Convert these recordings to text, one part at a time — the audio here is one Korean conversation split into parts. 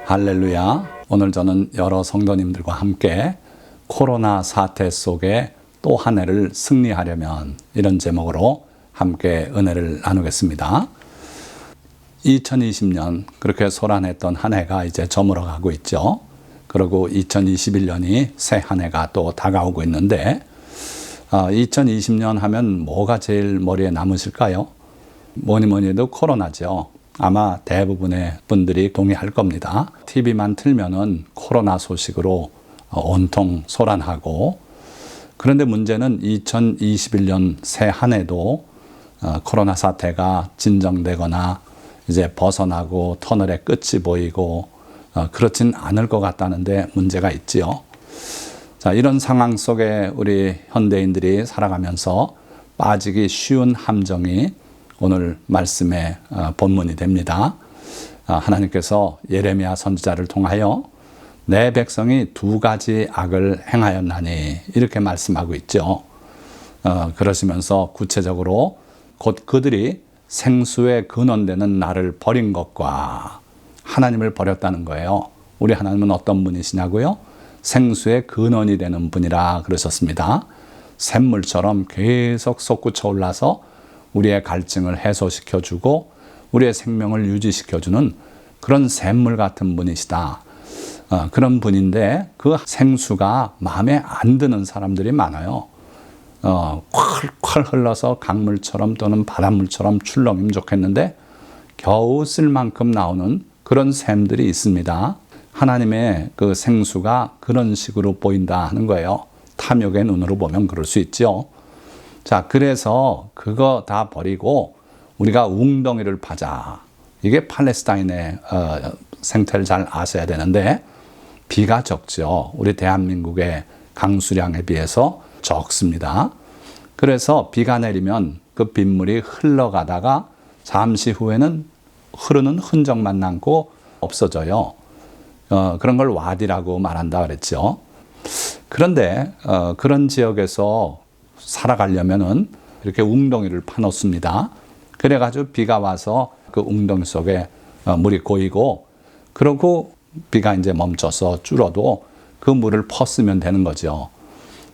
할렐루야. 오늘 저는 여러 성도님들과 함께 코로나 사태 속에 또 한 해를 승리하려면 이런 제목으로 함께 은혜를 나누겠습니다. 2020년 그렇게 소란했던 한 해가 이제 저물어 가고 있죠. 그리고 2021년이 새 한 해가 또 다가오고 있는데 2020년 하면 뭐가 제일 머리에 남으실까요? 뭐니 해도 코로나죠. 아마 대부분의 분들이 동의할 겁니다. TV만 틀면은 코로나 소식으로 온통 소란하고, 그런데 문제는 2021년 새 한 해도 코로나 사태가 진정되거나 이제 벗어나고 터널의 끝이 보이고 그렇진 않을 것 같다는데 문제가 있지요. 자, 이런 상황 속에 우리 현대인들이 살아가면서 빠지기 쉬운 함정이 오늘 말씀의 본문이 됩니다. 하나님께서 예레미야 선지자를 통하여 내 백성이 두 가지 악을 행하였나니 이렇게 말씀하고 있죠. 그러시면서 구체적으로 곧 그들이 생수의 근원되는 나를 버린 것과 하나님을 버렸다는 거예요. 우리 하나님은 어떤 분이시냐고요? 생수의 근원이 되는 분이라 그러셨습니다. 샘물처럼 계속 솟구쳐 올라서 우리의 갈증을 해소시켜주고 우리의 생명을 유지시켜주는 그런 샘물 같은 분이시다. 그런 분인데 그 생수가 마음에 안 드는 사람들이 많아요. 콸콸 흘러서 강물처럼 또는 바닷물처럼 출렁이면 좋겠는데 겨우 쓸 만큼 나오는 그런 샘들이 있습니다. 하나님의 그 생수가 그런 식으로 보인다 하는 거예요. 탐욕의 눈으로 보면 그럴 수 있죠. 자, 그래서 그거 다 버리고 우리가 웅덩이를 파자. 이게 팔레스타인의 생태를 잘 아셔야 되는데 비가 적죠. 우리 대한민국의 강수량에 비해서 적습니다. 그래서 비가 내리면 그 빗물이 흘러가다가 잠시 후에는 흐르는 흔적만 남고 없어져요. 그런 걸 와디라고 말한다 그랬죠. 그런데 그런 지역에서 살아가려면은 이렇게 웅덩이를 파놓습니다. 그래가지고 비가 와서 그 웅덩이 속에 물이 고이고, 그러고 비가 이제 멈춰서 줄어도 그 물을 퍼쓰면 되는 거죠.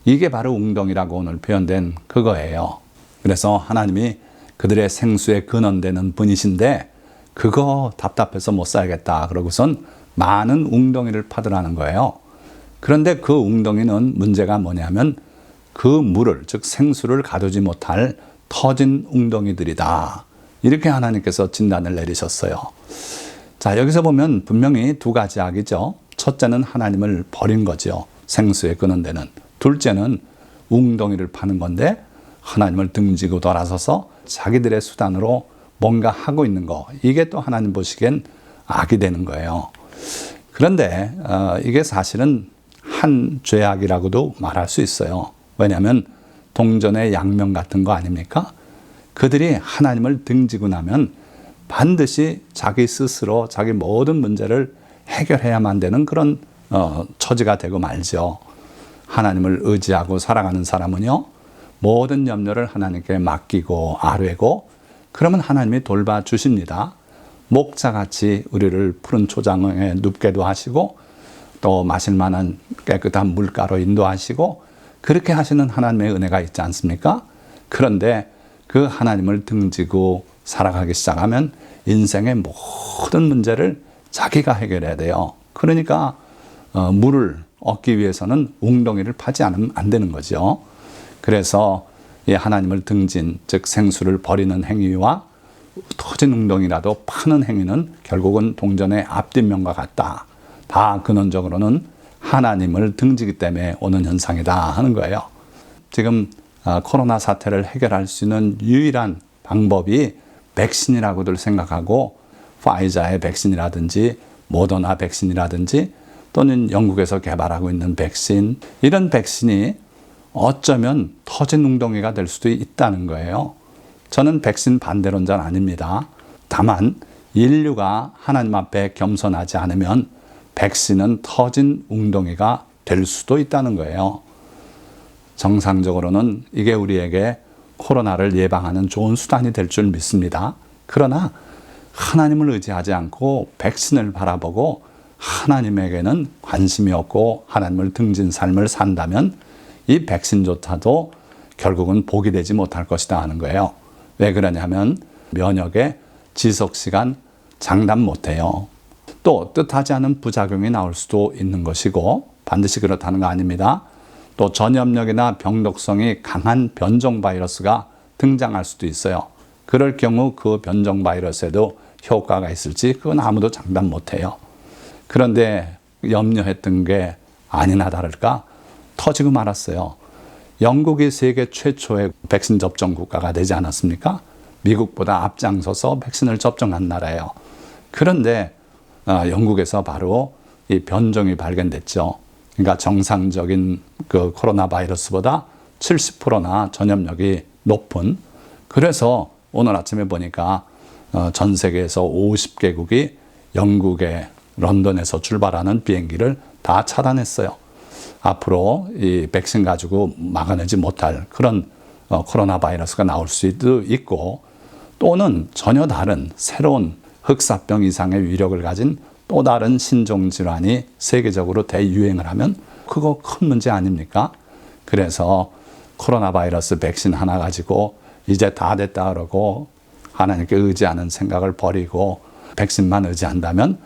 이게 바로 웅덩이라고 오늘 표현된 그거예요. 그래서 하나님이 그들의 생수의 근원되는 분이신데 그거 답답해서 못 살겠다 그러고선 많은 웅덩이를 파더라는 거예요. 그런데 그 웅덩이는 문제가 뭐냐면 그 물을, 즉 생수를 가두지 못할 터진 웅덩이들이다. 이렇게 하나님께서 진단을 내리셨어요. 자, 여기서 보면 분명히 두 가지 악이죠. 첫째는 하나님을 버린 거죠. 생수의 근원되는. 둘째는 웅덩이를 파는 건데 하나님을 등지고 돌아서서 자기들의 수단으로 뭔가 하고 있는 거. 이게 또 하나님 보시기엔 악이 되는 거예요. 그런데 이게 사실은 한 죄악이라고도 말할 수 있어요. 왜냐하면 동전의 양면 같은 거 아닙니까? 그들이 하나님을 등지고 나면 반드시 자기 스스로 자기 모든 문제를 해결해야만 되는 그런 처지가 되고 말죠. 하나님을 의지하고 살아가는 사람은요, 모든 염려를 하나님께 맡기고 아뢰고 그러면 하나님이 돌봐주십니다. 목자같이 우리를 푸른 초장에 눕게도 하시고 또 마실 만한 깨끗한 물가로 인도하시고 그렇게 하시는 하나님의 은혜가 있지 않습니까? 그런데 그 하나님을 등지고 살아가기 시작하면 인생의 모든 문제를 자기가 해결해야 돼요. 그러니까 물을 얻기 위해서는 웅덩이를 파지 않으면 안 되는 거죠. 그래서 이 하나님을 등진, 즉 생수를 버리는 행위와 터진 웅덩이라도 파는 행위는 결국은 동전의 앞뒷면과 같다. 다 근원적으로는 하나님을 등지기 때문에 오는 현상이다 하는 거예요. 지금 코로나 사태를 해결할 수 있는 유일한 방법이 백신이라고들 생각하고 파이자의 백신이라든지 모더나 백신이라든지 또는 영국에서 개발하고 있는 백신, 이런 백신이 어쩌면 터진 웅덩이가 될 수도 있다는 거예요. 저는 백신 반대론자는 아닙니다. 다만 인류가 하나님 앞에 겸손하지 않으면 백신은 터진 웅덩이가 될 수도 있다는 거예요. 정상적으로는 이게 우리에게 코로나를 예방하는 좋은 수단이 될 줄 믿습니다. 그러나 하나님을 의지하지 않고 백신을 바라보고 하나님에게는 관심이 없고 하나님을 등진 삶을 산다면 이 백신조차도 결국은 복이 되지 못할 것이다 하는 거예요. 왜 그러냐면 면역의 지속시간 장담 못해요. 또 뜻하지 않은 부작용이 나올 수도 있는 것이고 반드시 그렇다는 거 아닙니다. 또 전염력이나 병독성이 강한 변종 바이러스가 등장할 수도 있어요. 그럴 경우 그 변종 바이러스에도 효과가 있을지 그건 아무도 장담 못해요. 그런데 염려했던 게 아니나 다를까 터지고 말았어요. 영국이 세계 최초의 백신 접종 국가가 되지 않았습니까? 미국보다 앞장서서 백신을 접종한 나라예요. 그런데 영국에서 바로 이 변종이 발견됐죠. 그러니까 정상적인 그 코로나 바이러스보다 70%나 전염력이 높은, 그래서 오늘 아침에 보니까 전 세계에서 50개국이 영국의 런던에서 출발하는 비행기를 다 차단했어요. 앞으로 이 백신 가지고 막아내지 못할 그런 코로나 바이러스가 나올 수도 있고, 또는 전혀 다른 새로운 흑사병 이상의 위력을 가진 또 다른 신종 질환이 세계적으로 대유행을 하면 그거 큰 문제 아닙니까? 그래서 코로나 바이러스 백신 하나 가지고 이제 다 됐다 그러고 하나님께 의지하는 생각을 버리고 백신만 의지한다면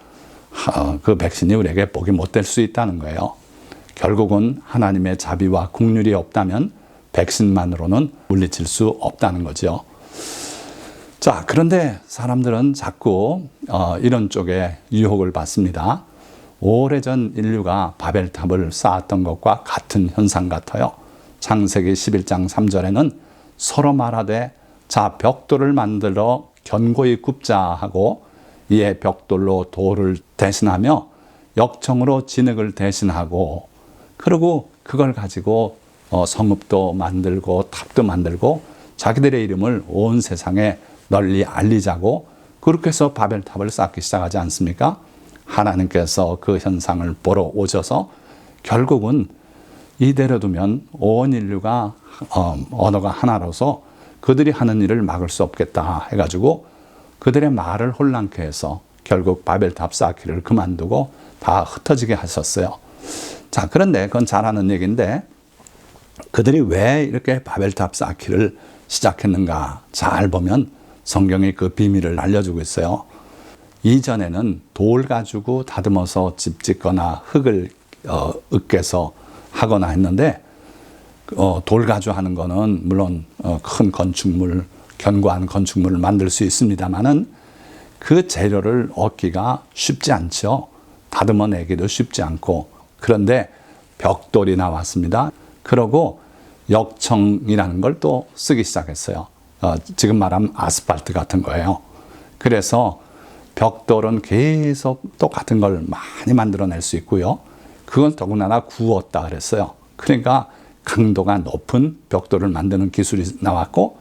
그 백신이 우리에게 복이 못 될 수 있다는 거예요. 결국은 하나님의 자비와 긍휼이 없다면 백신만으로는 물리칠 수 없다는 거죠. 자, 그런데 사람들은 자꾸 이런 쪽에 유혹을 받습니다. 오래전 인류가 바벨탑을 쌓았던 것과 같은 현상 같아요. 창세기 11장 3절에는 서로 말하되 자 벽돌을 만들어 견고히 굽자 하고 이에 벽돌로 돌을 대신하며 역청으로 진흙을 대신하고, 그리고 그걸 가지고 성읍도 만들고 탑도 만들고 자기들의 이름을 온 세상에 널리 알리자고 그렇게 해서 바벨탑을 쌓기 시작하지 않습니까? 하나님께서 그 현상을 보러 오셔서 결국은 이대로 두면 온 인류가 언어가 하나로서 그들이 하는 일을 막을 수 없겠다 해가지고 그들의 말을 혼란케 해서 결국 바벨탑 쌓기를 그만두고 다 흩어지게 하셨어요. 자, 그런데 그건 잘하는 얘기인데 그들이 왜 이렇게 바벨탑 쌓기를 시작했는가 잘 보면 성경이 그 비밀을 알려주고 있어요. 이전에는 돌 가지고 다듬어서 집 짓거나 흙을 으깨서 하거나 했는데 돌 가지고 하는 거는 물론 큰 건축물, 견고한 건축물을 만들 수 있습니다만은 그 재료를 얻기가 쉽지 않죠. 다듬어내기도 쉽지 않고. 그런데 벽돌이 나왔습니다. 그러고 역청이라는 걸 또 쓰기 시작했어요. 지금 말하면 아스팔트 같은 거예요. 그래서 벽돌은 계속 똑같은 걸 많이 만들어낼 수 있고요. 그건 더군다나 구웠다 그랬어요. 그러니까 강도가 높은 벽돌을 만드는 기술이 나왔고,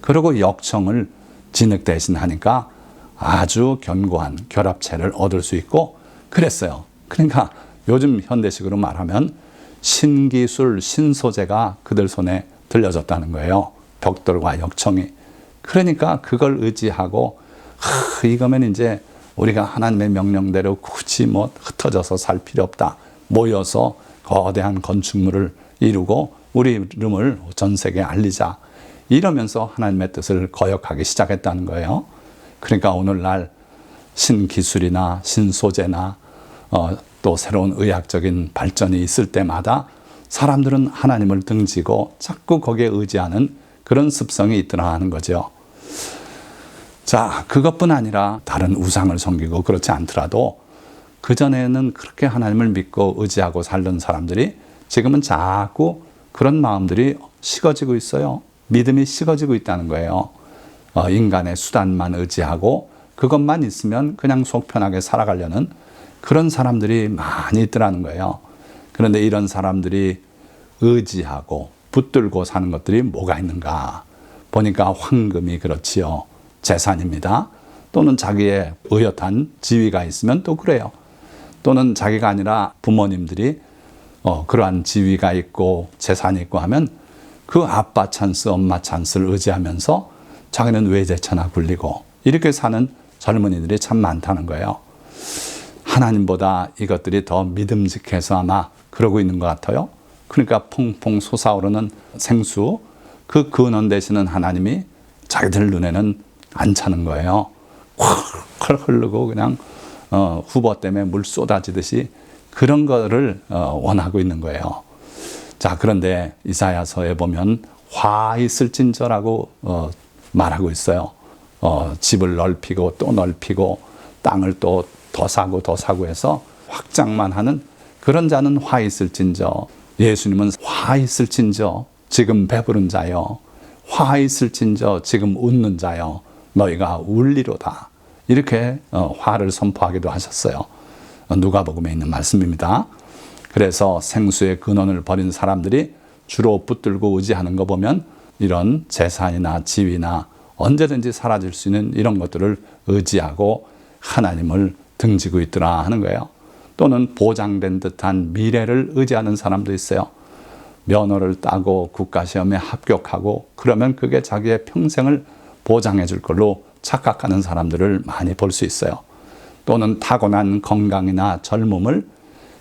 그리고 역청을 진흙 대신 하니까 아주 견고한 결합체를 얻을 수 있고 그랬어요. 그러니까 요즘 현대식으로 말하면 신기술, 신소재가 그들 손에 들려졌다는 거예요. 벽돌과 역청이. 그러니까 그걸 의지하고 이거면 이제 우리가 하나님의 명령대로 굳이 뭐 흩어져서 살 필요 없다. 모여서 거대한 건축물을 이루고 우리 이름을 전 세계에 알리자. 이러면서 하나님의 뜻을 거역하기 시작했다는 거예요. 그러니까 오늘날 신기술이나 신소재나 또 새로운 의학적인 발전이 있을 때마다 사람들은 하나님을 등지고 자꾸 거기에 의지하는 그런 습성이 있더라 하는 거죠. 자, 그것뿐 아니라 다른 우상을 섬기고 그렇지 않더라도 그전에는 그렇게 하나님을 믿고 의지하고 살던 사람들이 지금은 자꾸 그런 마음들이 식어지고 있어요. 믿음이 식어지고 있다는 거예요. 인간의 수단만 의지하고 그것만 있으면 그냥 속 편하게 살아가려는 그런 사람들이 많이 있더라는 거예요. 그런데 이런 사람들이 의지하고 붙들고 사는 것들이 뭐가 있는가 보니까 황금이 그렇지요. 재산입니다. 또는 자기의 의젓한 지위가 있으면 또 그래요. 또는 자기가 아니라 부모님들이 그러한 지위가 있고 재산이 있고 하면 그 아빠 찬스, 엄마 찬스를 의지하면서 자기는 외제차나 굴리고 이렇게 사는 젊은이들이 참 많다는 거예요. 하나님보다 이것들이 더 믿음직해서 아마 그러고 있는 것 같아요. 그러니까 퐁퐁 솟아오르는 생수, 그 근원 되시는 하나님이 자기들 눈에는 안 차는 거예요. 콸콸 흐르고 그냥 후보 때문에 물 쏟아지듯이 그런 거를 원하고 있는 거예요. 자, 그런데 이사야서에 보면 화 있을진저라고 말하고 있어요. 집을 넓히고 또 넓히고 땅을 또 더 사고 더 사고 해서 확장만 하는 그런 자는 화 있을진저. 예수님은 화 있을진저 지금 배부른 자여, 화 있을진저 지금 웃는 자여, 너희가 울리로다. 이렇게 화를 선포하기도 하셨어요. 누가복음에 있는 말씀입니다. 그래서 생수의 근원을 버린 사람들이 주로 붙들고 의지하는 거 보면 이런 재산이나 지위나 언제든지 사라질 수 있는 이런 것들을 의지하고 하나님을 등지고 있더라 하는 거예요. 또는 보장된 듯한 미래를 의지하는 사람도 있어요. 면허를 따고 국가시험에 합격하고 그러면 그게 자기의 평생을 보장해 줄 걸로 착각하는 사람들을 많이 볼 수 있어요. 또는 타고난 건강이나 젊음을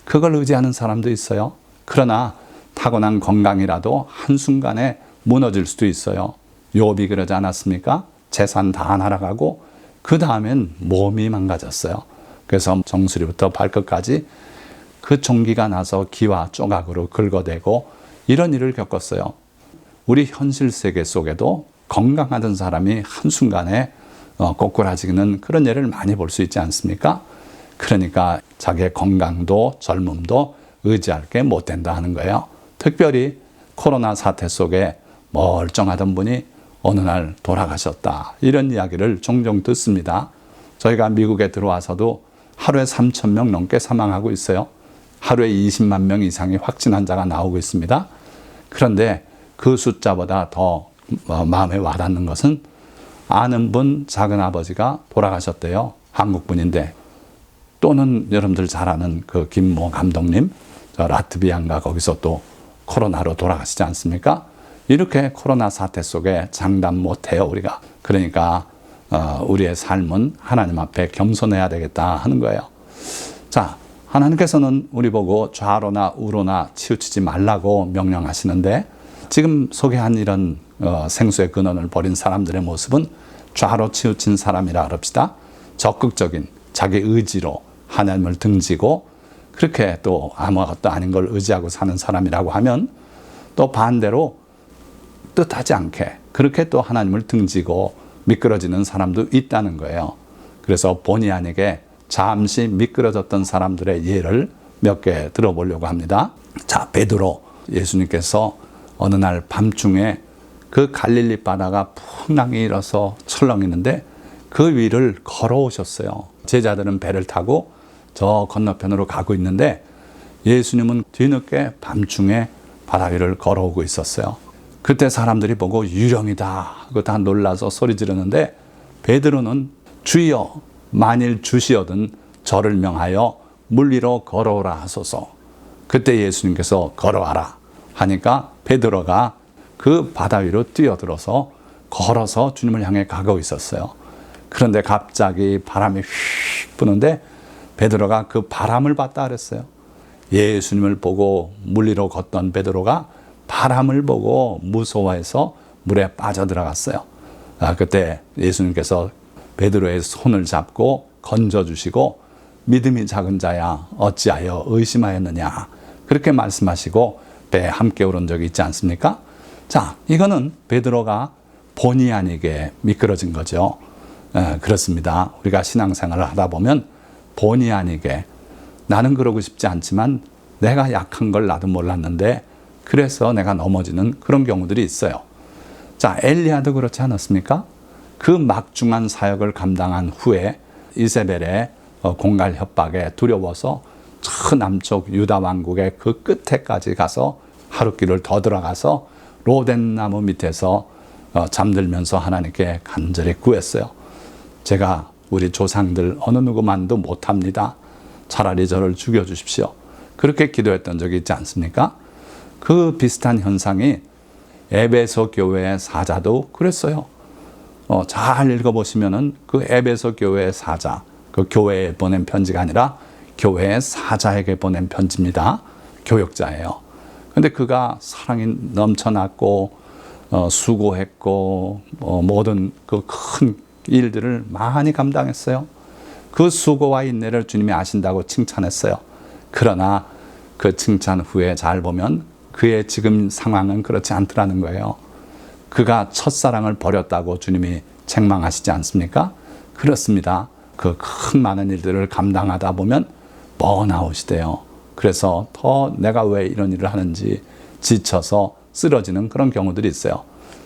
그걸 의지하는 사람도 있어요. 그러나 타고난 건강이라도 한순간에 무너질 수도 있어요. 욥이 그러지 않았습니까? 재산 다 날아가고 그 다음엔 몸이 망가졌어요. 그래서 정수리부터 발끝까지 그 종기가 나서 기와 조각으로 긁어대고 이런 일을 겪었어요. 우리 현실 세계 속에도 건강하던 사람이 한순간에 꼬꾸라지는 그런 예를 많이 볼 수 있지 않습니까? 그러니까 자기의 건강도 젊음도 의지할 게 못 된다 하는 거예요. 특별히 코로나 사태 속에 멀쩡하던 분이 어느 날 돌아가셨다. 이런 이야기를 종종 듣습니다. 저희가 미국에 들어와서도 하루에 3,000명 넘게 사망하고 있어요. 하루에 20만 명 이상의 확진 환자가 나오고 있습니다. 그런데 그 숫자보다 더 마음에 와닿는 것은 아는 분 작은아버지가 돌아가셨대요. 한국분인데. 또는 여러분들 잘 아는 그 김모 감독님, 라트비아인가 거기서 또 코로나로 돌아가시지 않습니까? 이렇게 코로나 사태 속에 장담 못해요, 우리가. 그러니까 우리의 삶은 하나님 앞에 겸손해야 되겠다 하는 거예요. 자, 하나님께서는 우리 보고 좌로나 우로나 치우치지 말라고 명령하시는데 지금 소개한 이런 생수의 근원을 버린 사람들의 모습은 좌로 치우친 사람이라 그럽시다. 적극적인 자기 의지로 하나님을 등지고 그렇게 또 아무것도 아닌 걸 의지하고 사는 사람이라고 하면 또 반대로 뜻하지 않게 그렇게 또 하나님을 등지고 미끄러지는 사람도 있다는 거예요. 그래서 본의 아니게 잠시 미끄러졌던 사람들의 예를 몇 개 들어보려고 합니다. 자, 베드로, 예수님께서 어느 날 밤중에 그 갈릴리 바다가 풍랑이 일어서 철렁이는데 그 위를 걸어오셨어요. 제자들은 배를 타고 저 건너편으로 가고 있는데 예수님은 뒤늦게 밤중에 바다 위를 걸어오고 있었어요. 그때 사람들이 보고 유령이다 하고 다 놀라서 소리 지르는데 베드로는 주여 만일 주시어든 저를 명하여 물 위로 걸어오라 하소서. 그때 예수님께서 걸어와라 하니까 베드로가 그 바다 위로 뛰어들어서 걸어서 주님을 향해 가고 있었어요. 그런데 갑자기 바람이 휙 부는데 베드로가 그 바람을 봤다 그랬어요. 예수님을 보고 물 위로 걷던 베드로가 바람을 보고 무서워해서 물에 빠져들어갔어요. 그때 예수님께서 베드로의 손을 잡고 건져주시고 믿음이 작은 자야 어찌하여 의심하였느냐 그렇게 말씀하시고 배에 함께 오른 적이 있지 않습니까? 자, 이거는 베드로가 본의 아니게 미끄러진 거죠. 그렇습니다. 우리가 신앙생활을 하다 보면 본의 아니게 나는 그러고 싶지 않지만 내가 약한 걸 나도 몰랐는데 그래서 내가 넘어지는 그런 경우들이 있어요. 자, 엘리야도 그렇지 않았습니까? 그 막중한 사역을 감당한 후에 이세벨의 공갈 협박에 두려워서 저 남쪽 유다 왕국의 그 끝에까지 가서 하룻길을 더 들어가서 로덴 나무 밑에서 잠들면서 하나님께 간절히 구했어요. 제가 우리 조상들 어느 누구만도 못합니다. 차라리 저를 죽여주십시오. 그렇게 기도했던 적이 있지 않습니까? 그 비슷한 현상이 에베소 교회의 사자도 그랬어요. 잘 읽어보시면은 그 에베소 교회의 사자, 그 교회에 보낸 편지가 아니라 교회 사자에게 보낸 편지입니다. 교역자예요. 근데 그가 사랑이 넘쳐났고 수고했고 모든 그 큰 일들을 많이 감당했어요. 그 수고와 인내를 주님이 아신다고 칭찬했어요. 그러나 그 칭찬 후에 잘 보면 그의 지금 상황은 그렇지 않더라는 거예요. 그가 첫사랑을 버렸다고 주님이 책망하시지 않습니까? 그렇습니다. 그 큰 많은 일들을 감당하다 보면 번아웃이 돼요. 그래서 더 내가 왜 이런 일을 하는지 지쳐서 쓰러지는 그런 경우들이 있어요.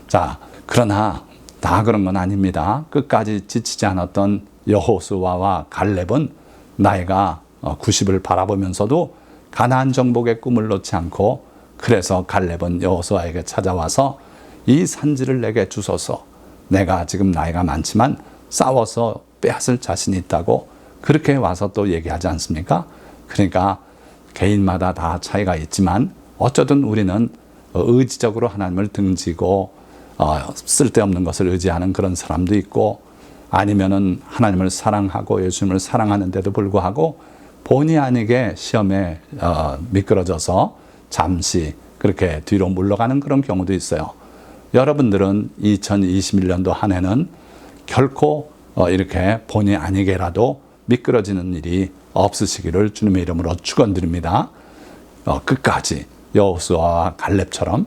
자, 그러나 다 그런 건 아닙니다. 끝까지 지치지 않았던 여호수아와 갈렙은 나이가 90을 바라보면서도 가나안 정복의 꿈을 놓지 않고, 그래서 갈렙은 여호수아에게 찾아와서 이 산지를 내게 주소서. 내가 지금 나이가 많지만 싸워서 빼앗을 자신이 있다고 그렇게 와서 또 얘기하지 않습니까? 그러니까 개인마다 다 차이가 있지만 어쩌든 우리는 의지적으로 하나님을 등지고 쓸데없는 것을 의지하는 그런 사람도 있고, 아니면은 하나님을 사랑하고 예수님을 사랑하는데도 불구하고 본의 아니게 시험에 미끄러져서 잠시 그렇게 뒤로 물러가는 그런 경우도 있어요. 여러분들은 2021년도 한 해는 결코 이렇게 본의 아니게라도 미끄러지는 일이 없으시기를 주님의 이름으로 축원드립니다. 끝까지 여호수아와 갈렙처럼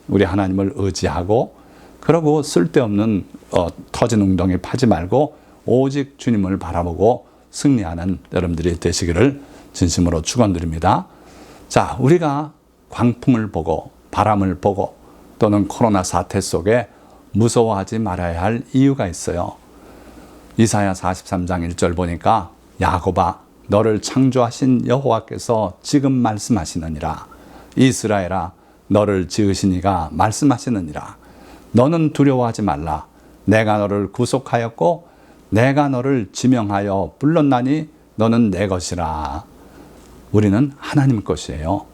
우리 하나님을 의지하고, 그러고 쓸데없는 터진 웅덩이 파지 말고 오직 주님을 바라보고 승리하는 여러분들이 되시기를 진심으로 축원드립니다. 자, 우리가 광풍을 보고 바람을 보고 또는 코로나 사태 속에 무서워하지 말아야 할 이유가 있어요. 이사야 43장 1절 보니까 야곱아 너를 창조하신 여호와께서 지금 말씀하시느니라. 이스라엘아 너를 지으신 이가 말씀하시느니라. 너는 두려워하지 말라. 내가 너를 구속하였고 내가 너를 지명하여 불렀나니 너는 내 것이라. 우리는 하나님 것이에요.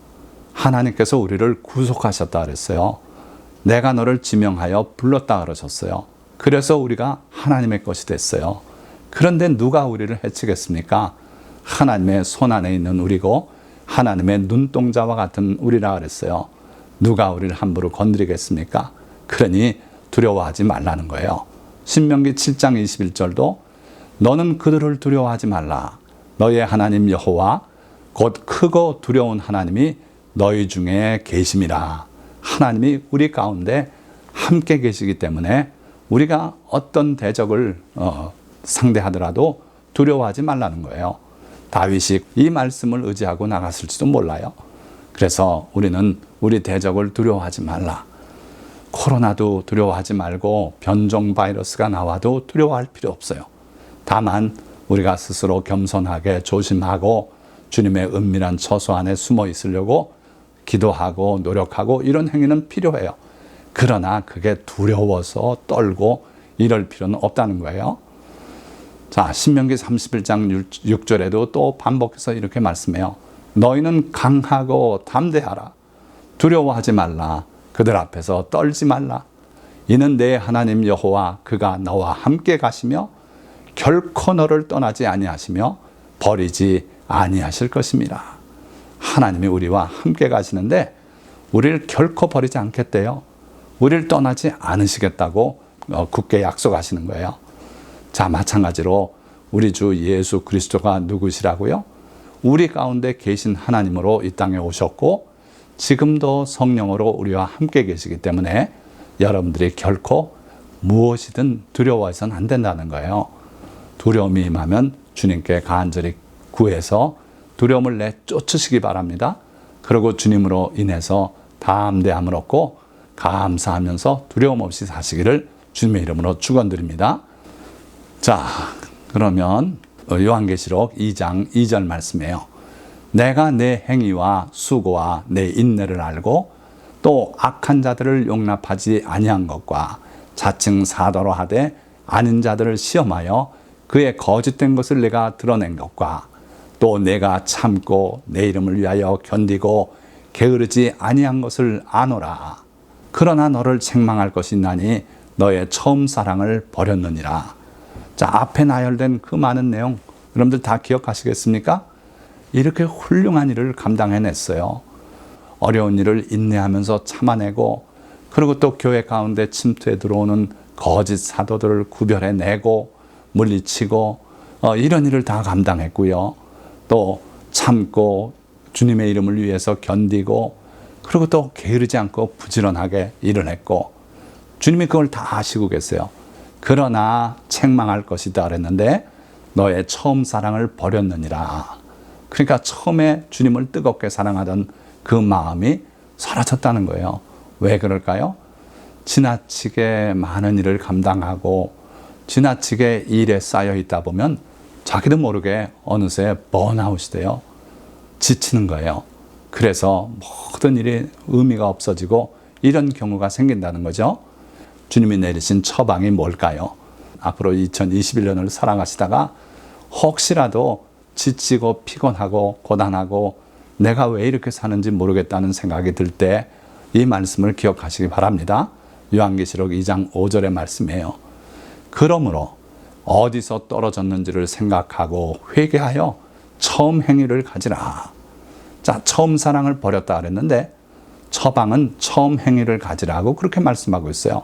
하나님께서 우리를 구속하셨다 그랬어요. 내가 너를 지명하여 불렀다 그러셨어요. 그래서 우리가 하나님의 것이 됐어요. 그런데 누가 우리를 해치겠습니까? 하나님의 손 안에 있는 우리고 하나님의 눈동자와 같은 우리라 그랬어요. 누가 우리를 함부로 건드리겠습니까? 그러니 두려워하지 말라는 거예요. 신명기 7장 21절도 너는 그들을 두려워하지 말라. 너의 하나님 여호와 곧 크고 두려운 하나님이 너희 중에 계심이라. 하나님이 우리 가운데 함께 계시기 때문에 우리가 어떤 대적을 상대하더라도 두려워하지 말라는 거예요. 다윗이 이 말씀을 의지하고 나갔을지도 몰라요. 그래서 우리는 우리 대적을 두려워하지 말라. 코로나도 두려워하지 말고 변종 바이러스가 나와도 두려워할 필요 없어요. 다만 우리가 스스로 겸손하게 조심하고 주님의 은밀한 처소 안에 숨어 있으려고 기도하고 노력하고 이런 행위는 필요해요. 그러나 그게 두려워서 떨고 이럴 필요는 없다는 거예요. 자, 신명기 31장 6절에도 또 반복해서 이렇게 말씀해요. 너희는 강하고 담대하라. 두려워하지 말라. 그들 앞에서 떨지 말라. 이는 내 하나님 여호와 그가 너와 함께 가시며 결코 너를 떠나지 아니하시며 버리지 아니하실 것입니다. 하나님이 우리와 함께 가시는데 우리를 결코 버리지 않겠대요. 우리를 떠나지 않으시겠다고 굳게 약속하시는 거예요. 자, 마찬가지로 우리 주 예수 그리스도가 누구시라고요? 우리 가운데 계신 하나님으로 이 땅에 오셨고 지금도 성령으로 우리와 함께 계시기 때문에 여러분들이 결코 무엇이든 두려워해서는 안 된다는 거예요. 두려움이 임하면 주님께 간절히 구해서 두려움을 내쫓으시기 바랍니다. 그리고 주님으로 인해서 담대함을 얻고 감사하면서 두려움 없이 사시기를 주님의 이름으로 축원드립니다. 자, 그러면 요한계시록 2장 2절 말씀이에요. 내가 내 행위와 수고와 내 인내를 알고 또 악한 자들을 용납하지 아니한 것과 자칭 사도로 하되 아닌 자들을 시험하여 그의 거짓된 것을 내가 드러낸 것과 또 내가 참고 내 이름을 위하여 견디고 게으르지 아니한 것을 아노라. 그러나 너를 책망할 것이 있나니 너의 처음 사랑을 버렸느니라. 자, 앞에 나열된 그 많은 내용 여러분들 다 기억하시겠습니까? 이렇게 훌륭한 일을 감당해냈어요. 어려운 일을 인내하면서 참아내고, 그리고 또 교회 가운데 침투해 들어오는 거짓 사도들을 구별해내고 물리치고 이런 일을 다 감당했고요. 또 참고 주님의 이름을 위해서 견디고, 그리고 또 게으르지 않고 부지런하게 일을 했고, 주님이 그걸 다 아시고 계세요. 그러나 책망할 것이다 그랬는데 너의 처음 사랑을 버렸느니라. 그러니까 처음에 주님을 뜨겁게 사랑하던 그 마음이 사라졌다는 거예요. 왜 그럴까요? 지나치게 많은 일을 감당하고 지나치게 일에 쌓여 있다 보면 자기도 모르게 어느새 번아웃이 돼요. 지치는 거예요. 그래서 모든 일이 의미가 없어지고 이런 경우가 생긴다는 거죠. 주님이 내리신 처방이 뭘까요? 앞으로 2021년을 살아가시다가 혹시라도 지치고 피곤하고 고단하고 내가 왜 이렇게 사는지 모르겠다는 생각이 들 때 이 말씀을 기억하시기 바랍니다. 요한계시록 2장 5절의 말씀이에요. 그러므로 어디서 떨어졌는지를 생각하고 회개하여 처음 행위를 가지라. 자, 처음 사랑을 버렸다 그랬는데 처방은 처음 행위를 가지라고 그렇게 말씀하고 있어요.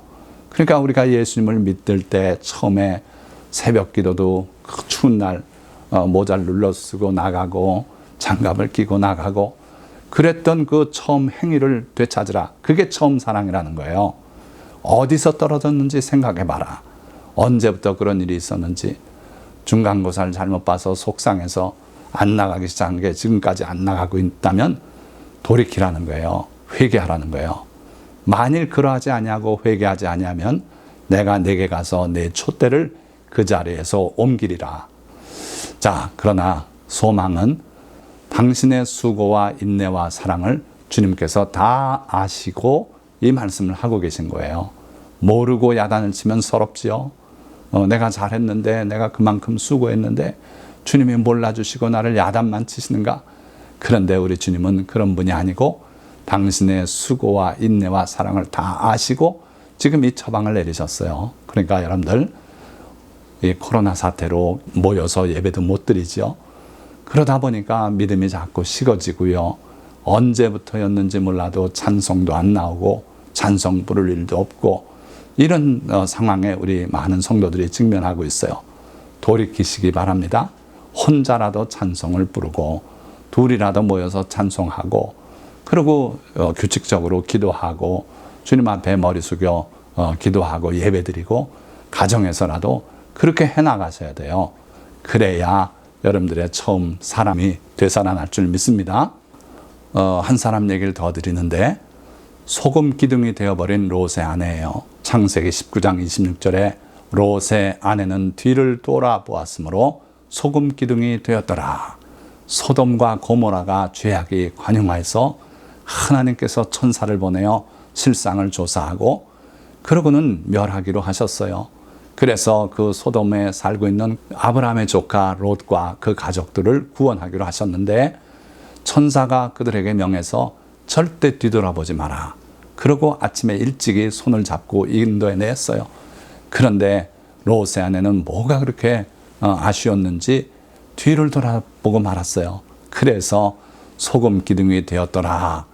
그러니까 우리가 예수님을 믿을 때 처음에 새벽 기도도 그 추운 날 모자를 눌러 쓰고 나가고 장갑을 끼고 나가고 그랬던 그 처음 행위를 되찾으라. 그게 처음 사랑이라는 거예요. 어디서 떨어졌는지 생각해봐라. 언제부터 그런 일이 있었는지, 중간고사를 잘못 봐서 속상해서 안 나가기 시작한 게 지금까지 안 나가고 있다면 돌이키라는 거예요. 회개하라는 거예요. 만일 그러하지 아니하고 회개하지 아니하면 내가 내게 가서 내 촛대를 그 자리에서 옮기리라. 자, 그러나 소망은 당신의 수고와 인내와 사랑을 주님께서 다 아시고 이 말씀을 하고 계신 거예요. 모르고 야단을 치면 서럽지요. 내가 잘했는데, 내가 그만큼 수고했는데 주님이 몰라주시고 나를 야단만 치시는가? 그런데 우리 주님은 그런 분이 아니고 당신의 수고와 인내와 사랑을 다 아시고 지금 이 처방을 내리셨어요. 그러니까 여러분들, 이 코로나 사태로 모여서 예배도 못 드리죠. 그러다 보니까 믿음이 자꾸 식어지고요. 언제부터였는지 몰라도 찬송도 안 나오고 찬송 부를 일도 없고 이런 상황에 우리 많은 성도들이 직면하고 있어요. 돌이키시기 바랍니다. 혼자라도 찬송을 부르고 둘이라도 모여서 찬송하고, 그리고 규칙적으로 기도하고 주님 앞에 머리 숙여 기도하고 예배드리고 가정에서라도 그렇게 해나가셔야 돼요. 그래야 여러분들의 처음 사람이 되살아날 줄 믿습니다. 한 사람 얘기를 더 드리는데, 소금 기둥이 되어버린 롯의 아내예요. 창세기 19장 26절에 롯의 아내는 뒤를 돌아보았으므로 소금 기둥이 되었더라. 소돔과 고모라가 죄악이 관영하여서 하나님께서 천사를 보내어 실상을 조사하고 그러고는 멸하기로 하셨어요. 그래서 그 소돔에 살고 있는 아브라함의 조카 롯과 그 가족들을 구원하기로 하셨는데, 천사가 그들에게 명해서 절대 뒤돌아보지 마라. 그러고 아침에 일찍이 손을 잡고 인도해냈어요. 그런데 롯의 아내는 뭐가 그렇게 아쉬웠는지 뒤를 돌아보고 말았어요. 그래서 소금 기둥이 되었더라.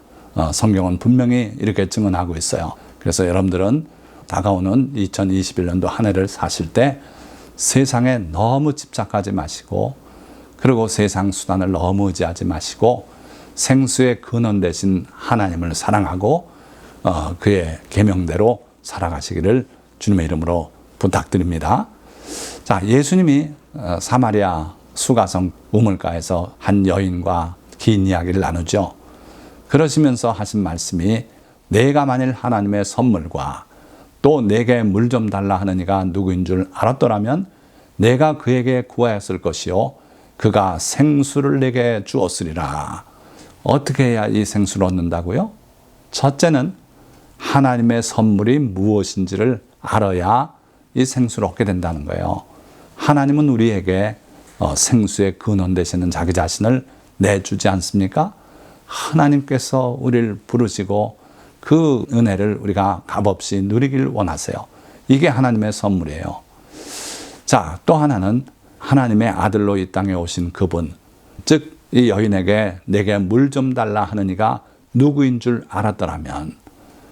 성경은 분명히 이렇게 증언하고 있어요. 그래서 여러분들은 다가오는 2021년도 한 해를 사실 때 세상에 너무 집착하지 마시고, 그리고 세상 수단을 너무 의지하지 마시고 생수의 근원 되신 하나님을 사랑하고 그의 계명대로 살아가시기를 주님의 이름으로 부탁드립니다. 자, 예수님이 사마리아 수가성 우물가에서 한 여인과 긴 이야기를 나누죠. 그러시면서 하신 말씀이, 내가 만일 하나님의 선물과 또 내게 물 좀 달라 하는 이가 누구인 줄 알았더라면 내가 그에게 구하였을 것이요 그가 생수를 내게 주었으리라. 어떻게 해야 이 생수를 얻는다고요? 첫째는 하나님의 선물이 무엇인지를 알아야 이 생수를 얻게 된다는 거예요. 하나님은 우리에게 생수의 근원 되시는 자기 자신을 내주지 않습니까? 하나님께서 우리를 부르시고 그 은혜를 우리가 값없이 누리길 원하세요. 이게 하나님의 선물이에요. 자, 또 하나는 하나님의 아들로 이 땅에 오신 그분, 즉 이 여인에게 내게 물 좀 달라 하느니가 누구인 줄 알았더라면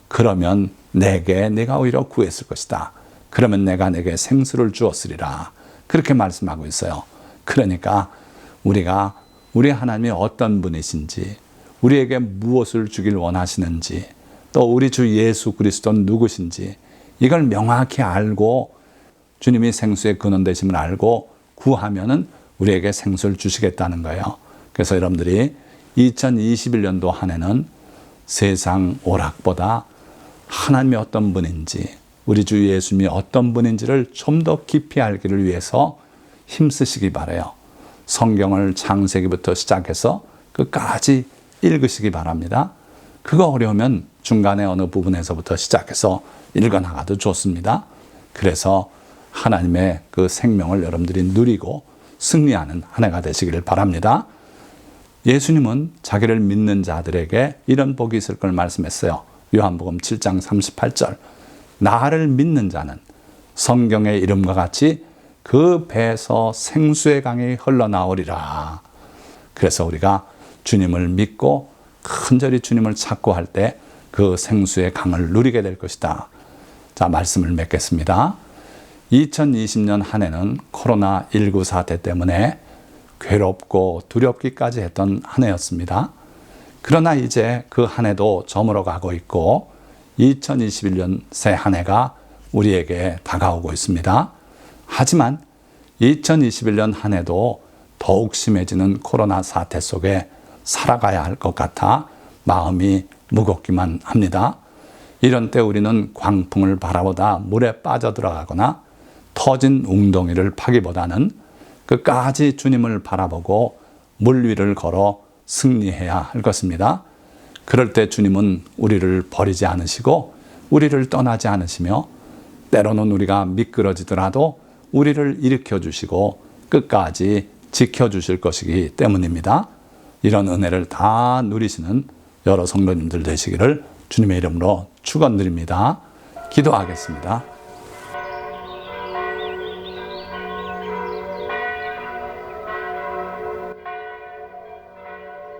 그러면 내게 네가 오히려 구했을 것이다. 그러면 내가 내게 생수를 주었으리라. 그렇게 말씀하고 있어요. 그러니까 우리가 우리 하나님이 어떤 분이신지, 우리에게 무엇을 주길 원하시는지, 또 우리 주 예수 그리스도는 누구신지 이걸 명확히 알고 주님이 생수의 근원 되심을 알고 구하면은 우리에게 생수를 주시겠다는 거예요. 그래서 여러분들이 2021년도 한 해는 세상 오락보다 하나님이 어떤 분인지, 우리 주 예수님이 어떤 분인지를 좀 더 깊이 알기를 위해서 힘쓰시기 바라요. 성경을 창세기부터 시작해서 끝까지 읽으시기 바랍니다. 그거 어려우면 중간에 어느 부분에서부터 시작해서 읽어나가도 좋습니다. 그래서 하나님의 그 생명을 여러분들이 누리고 승리하는 한 해가 되시기를 바랍니다. 예수님은 자기를 믿는 자들에게 이런 복이 있을 걸 말씀했어요. 요한복음 7장 38절. 나를 믿는 자는 성경의 이름과 같이 그 배에서 생수의 강이 흘러나오리라. 그래서 우리가 주님을 믿고 간절히 주님을 찾고 할 때 그 생수의 강을 누리게 될 것이다. 자, 말씀을 맺겠습니다. 2020년 한 해는 코로나19 사태 때문에 괴롭고 두렵기까지 했던 한 해였습니다. 그러나 이제 그 한 해도 저물어 가고 있고 2021년 새 한 해가 우리에게 다가오고 있습니다. 하지만 2021년 한 해도 더욱 심해지는 코로나 사태 속에 살아가야 할 것 같아 마음이 무겁기만 합니다. 이런 때 우리는 광풍을 바라보다 물에 빠져들어가거나 터진 웅덩이를 파기보다는 끝까지 주님을 바라보고 물 위를 걸어 승리해야 할 것입니다. 그럴 때 주님은 우리를 버리지 않으시고 우리를 떠나지 않으시며 때로는 우리가 미끄러지더라도 우리를 일으켜 주시고 끝까지 지켜주실 것이기 때문입니다. 이런 은혜를 다 누리시는 여러 성도님들 되시기를 주님의 이름으로 축원드립니다. 기도하겠습니다.